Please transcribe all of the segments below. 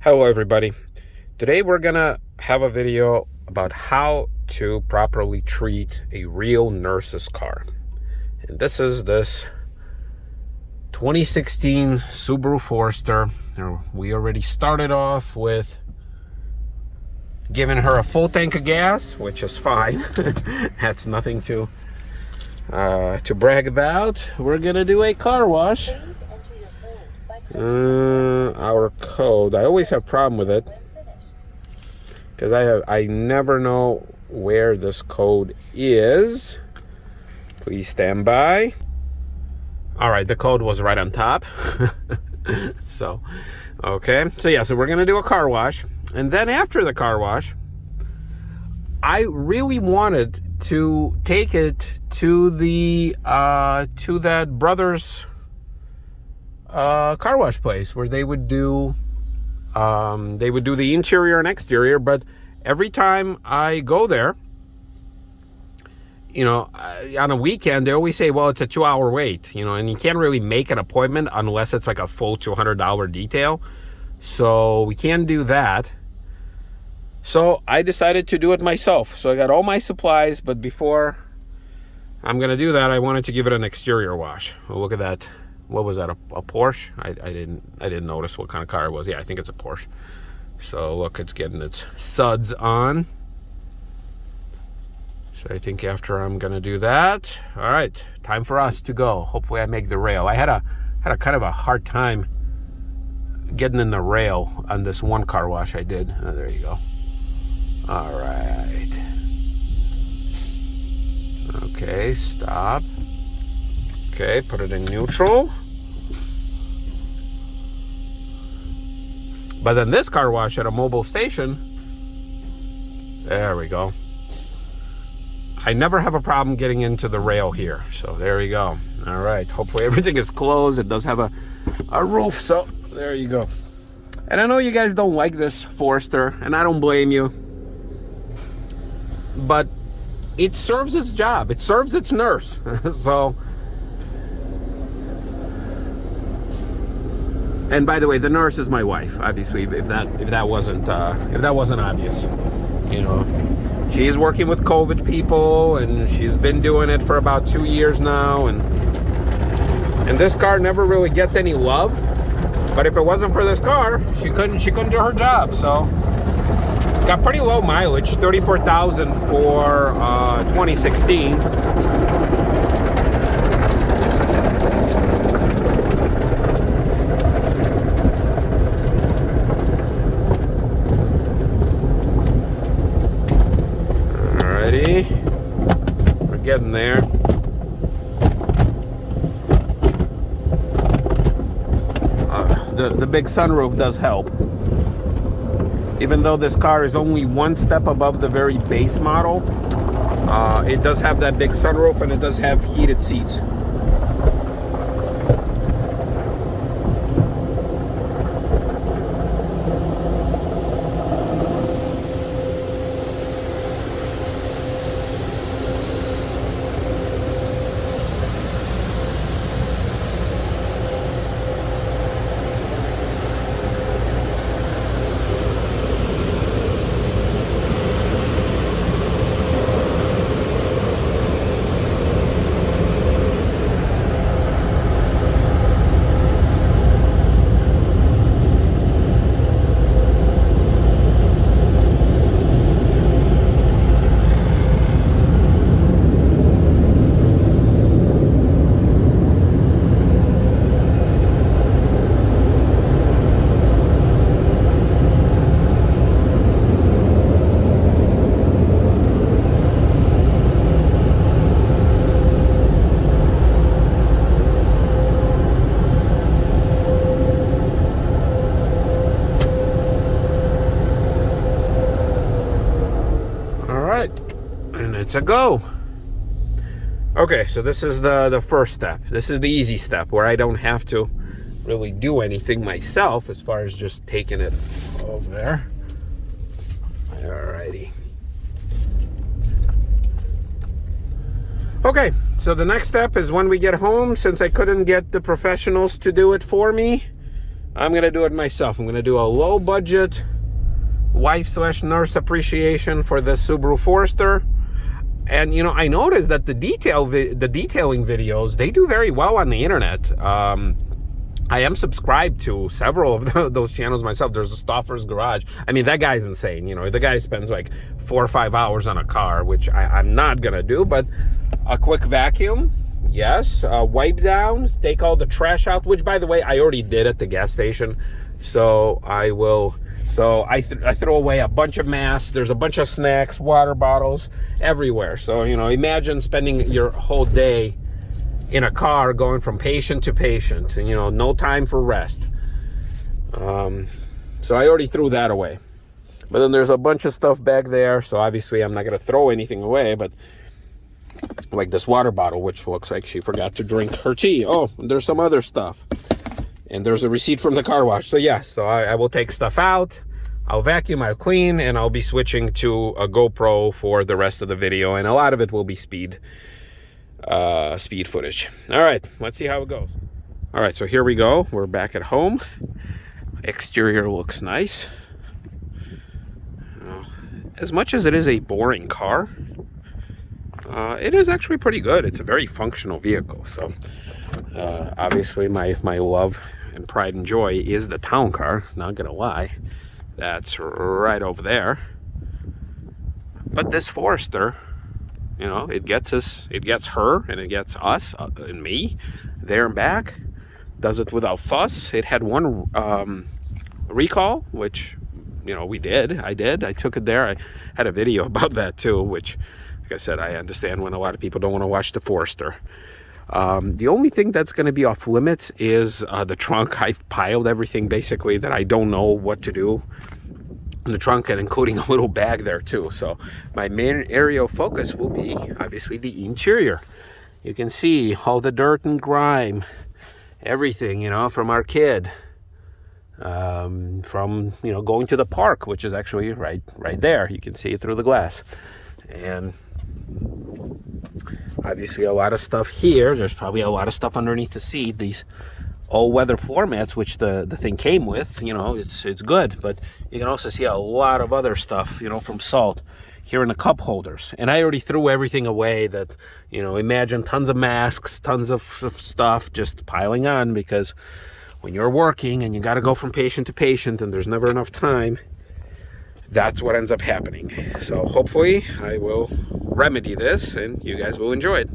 Hello everybody. Today we're gonna have a video about how to properly treat a real nurse's car. And this is this 2016 Subaru Forester. We already started off with giving her a full tank of gas, which is fine. That's nothing to brag about. We're gonna do a car wash. Our code. I always have a problem with it because I never know where this code is. Please stand by. All right, the code was right on top. So we're gonna do a car wash, and then after the car wash, I really wanted to take it to the to that brother's car wash place where they would do the interior and exterior. But every time I go there, on a weekend, they always say, well, it's a 2-hour wait, and you can't really make an appointment unless it's like a full $200 detail. So we can't do that. So I decided to do it myself. So I got all my supplies, but before I'm gonna do that, I wanted to give it an exterior wash. Well, look at that. What was that, a Porsche? I didn't notice what kind of car it was. Yeah, I think it's a Porsche. So look, it's getting its suds on. So I think after I'm gonna do that, all right, time for us to go. Hopefully I make the rail. I had a kind of a hard time getting in the rail on this one car wash I did. Oh, there you go. All right. Okay, stop. Okay, put it in neutral. But then this car wash at a mobile station, there we go. I never have a problem getting into the rail here. So there you go. All right, hopefully everything is closed. It does have a roof, so there you go. And I know you guys don't like this Forester, and I don't blame you. But it serves its job. It serves its nurse. So. And by the way, the nurse is my wife. Obviously, if that wasn't obvious, she's working with COVID people, and she's been doing it for about 2 years now. And this car never really gets any love. But if it wasn't for this car, she couldn't do her job. So it's got pretty low mileage, 34,000 for 2016. We're getting there. The big sunroof does help. Even though this car is only one step above the very base model, it does have that big sunroof, and it does have heated seats. And it's a go. Okay, so this is the first step. This is the easy step where I don't have to really do anything myself as far as just taking it over there. Alrighty. Okay, so the next step is when we get home, since I couldn't get the professionals to do it for me, I'm going to do it myself. I'm going to do a low budget wife/nurse appreciation for the Subaru Forester. And, you know, I noticed that the detailing videos, they do very well on the internet. I am subscribed to several of those channels myself. There's a Stoffer's Garage. I mean, that guy's insane. You know, the guy spends like 4 or 5 hours on a car, which I'm not going to do. But a quick vacuum, yes. Wipe down, take all the trash out, which, by the way, I already did at the gas station. So I will... So I throw away a bunch of masks. There's a bunch of snacks, water bottles everywhere. So, you know, imagine spending your whole day in a car going from patient to patient, and, you know, no time for rest. So I already threw that away. But then there's a bunch of stuff back there. So obviously I'm not going to throw anything away, but like this water bottle, which looks like she forgot to drink her tea. Oh, there's some other stuff. And there's a receipt from the car wash. So yes, so I will take stuff out. I'll vacuum, I'll clean, and I'll be switching to a GoPro for the rest of the video. And a lot of it will be speed footage. All right, let's see how it goes. All right, so here we go. We're back at home. Exterior looks nice. As much as it is a boring car, it is actually pretty good. It's a very functional vehicle. So obviously my love and pride and joy is the town car, not gonna lie. That's right over there. But this Forester, you know, it gets her, and it gets us and me there and back. Does it without fuss. It had one recall, which, you know, I took it there. I had a video about that too, which, like I said, I understand when a lot of people don't want to watch the Forester. The only thing that's going to be off limits is the trunk. I've piled everything basically that I don't know what to do in the trunk, and including a little bag there too. So my main area of focus will be obviously the interior. You can see all the dirt and grime, everything, you know, from our kid, from, you know, going to the park, which is actually right there. You can see it through the glass. And obviously a lot of stuff here. There's probably a lot of stuff underneath the seat. These all-weather floor mats, which the thing came with, you know, it's good. But you can also see a lot of other stuff, you know, from salt here in the cup holders. And I already threw everything away that, you know, imagine tons of masks, tons of stuff just piling on, because when you're working and you got to go from patient to patient and there's never enough time, that's what ends up happening. So hopefully I will remedy this and you guys will enjoy it.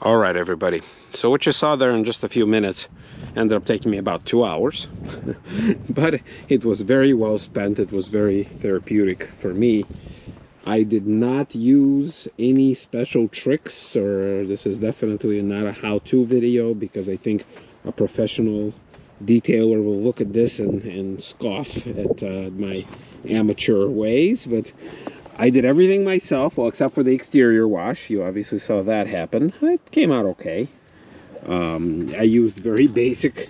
All right, everybody. So what you saw there in just a few minutes ended up taking me about 2 hours. But it was very well spent. It was very therapeutic for me. I did not use any special tricks, or this is definitely not a how-to video, because I think a professional detailer will look at this and scoff at my amateur ways. But I did everything myself, well, except for the exterior wash. You obviously saw that happen. It came out okay. I used very basic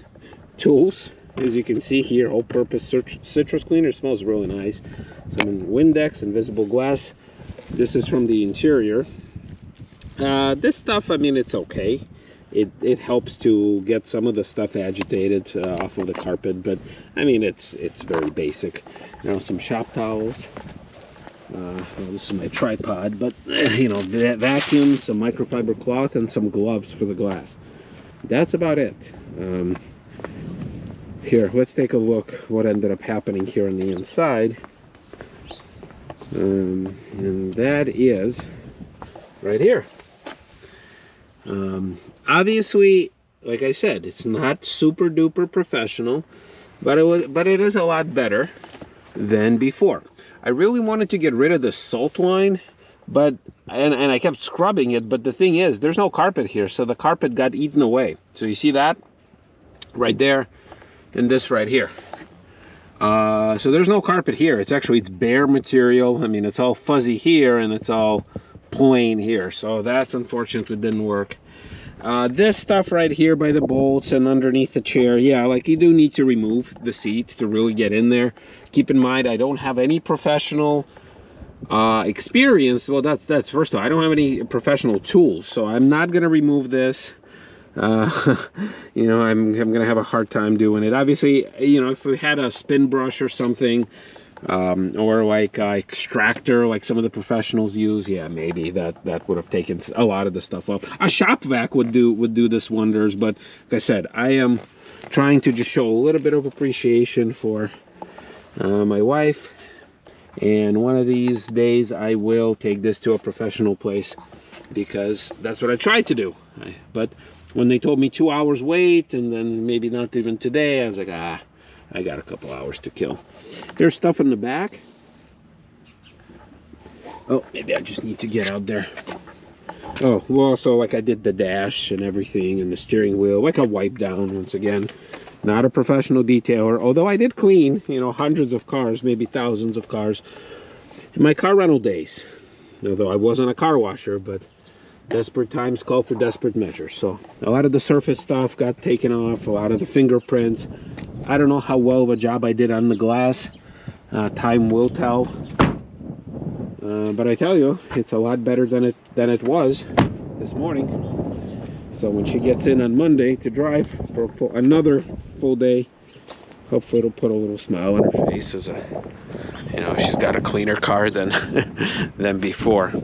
tools. As you can see here, all-purpose citrus cleaner. Smells really nice. Some Windex, invisible glass. This is from the interior. This stuff, I mean, it's okay. It helps to get some of the stuff agitated off of the carpet, but I mean, it's very basic. You know, some shop towels. Well, this is my tripod, but you know, vacuum, some microfiber cloth, and some gloves for the glass. That's about it. Here, let's take a look what ended up happening here on the inside. And that is right here. Obviously, like I said, it's not super duper professional, but it is a lot better than before. I really wanted to get rid of the salt line, but and I kept scrubbing it, but the thing is, there's no carpet here, so the carpet got eaten away. So you see that right there, and this right here. So there's no carpet here. It's bare material. I mean, it's all fuzzy here and it's all plain here. So that unfortunately didn't work. This stuff right here by the bolts and underneath the chair, yeah, like you do need to remove the seat to really get in there. Keep in mind, I don't have any professional experience. Well, that's first of all, I don't have any professional tools, so I'm not going to remove this. You know, I'm gonna have a hard time doing it. Obviously, you know, if we had a spin brush or something, or like extractor like some of the professionals use, yeah, maybe that would have taken a lot of the stuff off. A shop vac would do this wonders, but like I said, I am trying to just show a little bit of appreciation for my wife, and one of these days I will take this to a professional place, because that's what I tried to do. But when they told me 2 hours wait, and then maybe not even today, I was like, I got a couple hours to kill. There's stuff in the back. Oh, maybe I just need to get out there. Oh, well, so like I did the dash and everything, and the steering wheel, like a wipe down. Once again, not a professional detailer, although I did clean, you know, hundreds of cars, maybe thousands of cars in my car rental days. Although I wasn't a car washer, but desperate times call for desperate measures. So a lot of the surface stuff got taken off, a lot of the fingerprints. I don't know how well of a job I did on the glass. Time will tell. But I tell you, it's a lot better than it was this morning. So when she gets in on Monday to drive for another full day, hopefully it'll put a little smile on her face, as you know, she's got a cleaner car than before.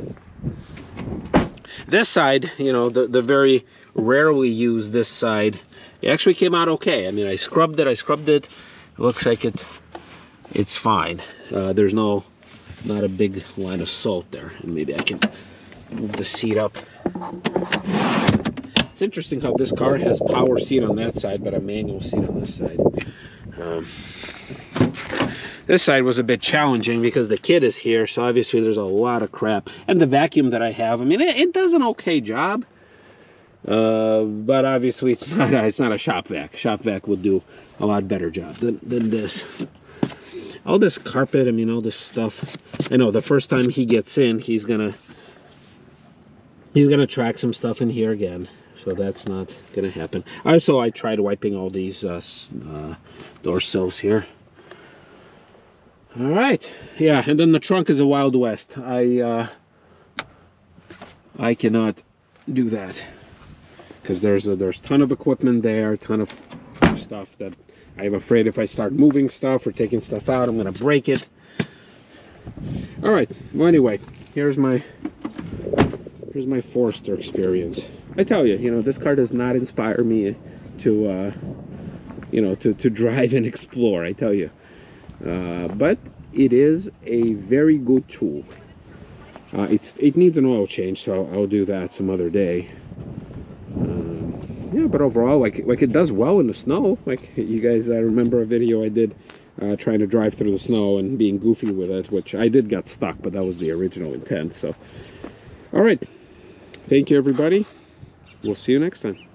This side, you know, the very rarely used this side, it actually came out okay. I mean, I scrubbed it. It looks like it's fine. There's not a big line of salt there. And maybe I can move the seat up. It's interesting how this car has power seat on that side, but a manual seat on this side. This side was a bit challenging because the kid is here, so obviously there's a lot of crap. And the vacuum that I have, I mean, it does an okay job, but obviously it's not a shop vac. Shop vac will do a lot better job than this. All this carpet, I mean, all this stuff. I know the first time he gets in, he's gonna track some stuff in here again. So that's not gonna happen. Also, I tried wiping all these door sills here. All right, yeah, and then the trunk is a Wild West. I cannot do that because there's a ton of equipment there, a ton of stuff that I'm afraid if I start moving stuff or taking stuff out, I'm gonna break it. All right, well, anyway, here's my Forester experience. I tell you, you know, this car does not inspire me to you know, to drive and explore, I tell you. But it is a very good tool. It needs an oil change, so I'll do that some other day. Yeah, but overall, like it does well in the snow. Like you guys, I remember a video I did trying to drive through the snow and being goofy with it, which I did get stuck, but that was the original intent. So, all right, thank you everybody. We'll see you next time.